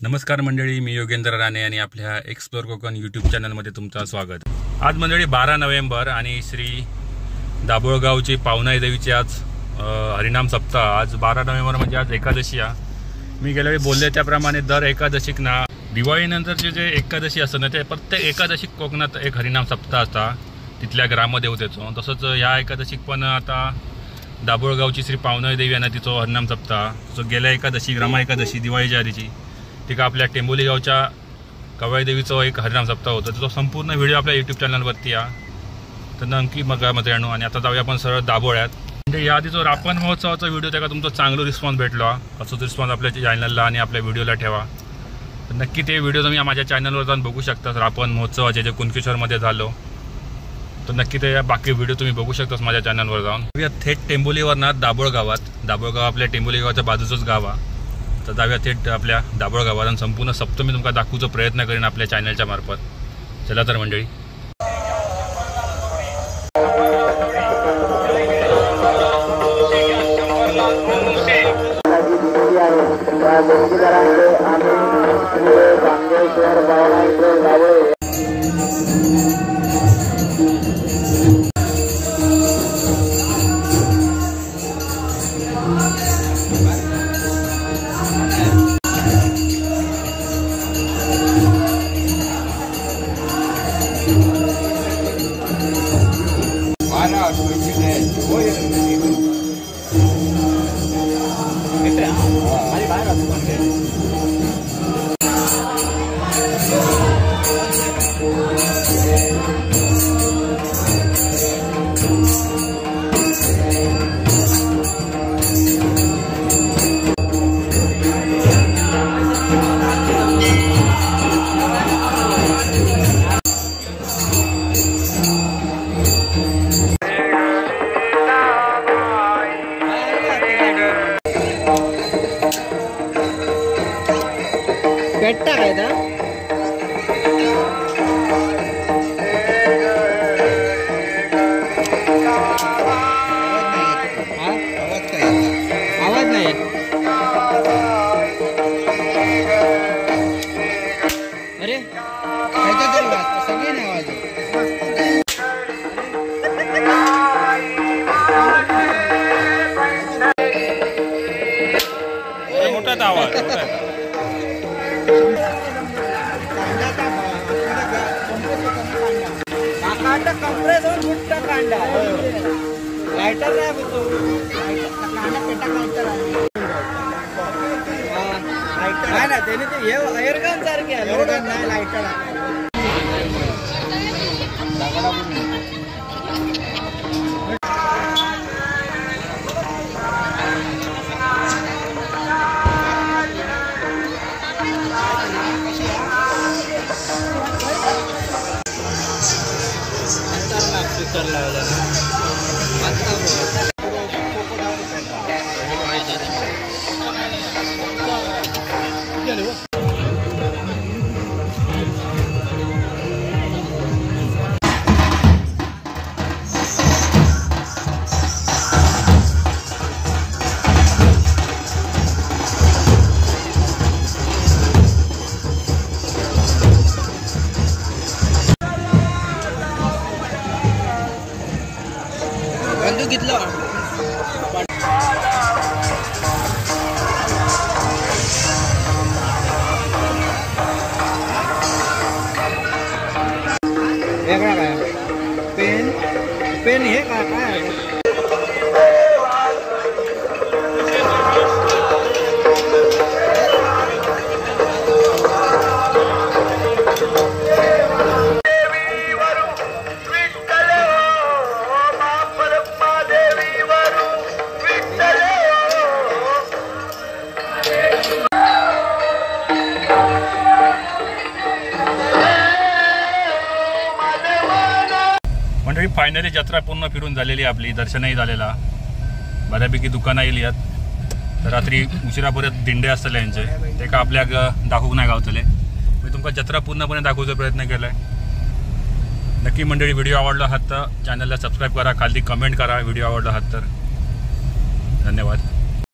नमस्कार मंडळी, मी योगेंद्र राणे आणि आपल्या एक्सप्लोर कोकण यूट्यूब चॅनलमध्ये तुमचं स्वागत। आज मंडळी 12 नोव्हेंबर आणि श्री दाभोळगावची पावनाई देवीची आज हरिनाम सप्ताह। आज 12 नोव्हेंबर म्हणजे आज एकादशी आहे। मी गेल्या वेळी बोलले त्याप्रमाणे दर एकादशीक ना दिवाळीनंतरचे जे एकादशी असतं ना ते प्रत्येक एकादशीक कोकणात एक हरिनाम सप्ताह असता तिथल्या ग्रामदेवतेचो। तसंच ह्या एकादशीक पण आता दाभोळगावची श्री पावनाई देवी आहे ना तिचो हरिनाम सप्ताह। जो गेल्या एकादशी ग्राम एकादशी दिवाळीच्या आधीची तिका आपल्या टेंबोली गावच्या कवळी देवीचा एक हरिनाम सप्ताह होता। त्याचा संपूर्ण व्हिडिओ आपल्या यूट्यूब चॅनलवरती आहे, तर नक्की बघा मित्रांनो। आणि आता जाऊया आपण सरळ दाभोळ्यात। म्हणजे या आधीचा रापण महोत्सवाचा व्हिडिओ त्याला तुमचा चांगला रिस्पॉन्स भेटला, असंच रिस्पॉन्स आपल्या चॅनलला आणि आपल्या व्हिडिओला ठेवा। तर नक्की ते व्हिडिओ तुम्ही माझ्या चॅनलवर जाऊन बघू शकता। रापण महोत्सवाचे जे कुणकेश्वरमध्ये झालं तर नक्की ते बाकी व्हिडिओ तुम्ही बघू शकता माझ्या चॅनलवर जाऊन। थेट टेंबोलीवर ना दाभोळगाव आपल्या टेंबोली गावाच्या बाजूचंच गाव आहे। तर जाऊया थेट आपल्या दाभोळगावात आणि संपूर्ण सप्तमी तुमका दाखवूचा प्रयत्न करेन आपल्या चॅनलच्या मार्फत। चला तर मंडळी। पेन हे काय मंडळी फायनली जत्रा पूर्ण फिरून झालेली आपली, दर्शनही झालेला, बऱ्यापैकी दुकानं येयली आहेत। रात्री उशिरापर्यंत दिंडे असतले यांचे, ते का आपल्याक दाखवूक नाही गावतले। मी तुमका जत्रा पूर्णपणे दाखवूचा प्रयत्न केलाय। नक्की मंडळी, व्हिडिओ आवडला आहात तर चॅनलला सबस्क्राईब करा, खाली कमेंट करा व्हिडिओ आवडला आहात तर. धन्यवाद.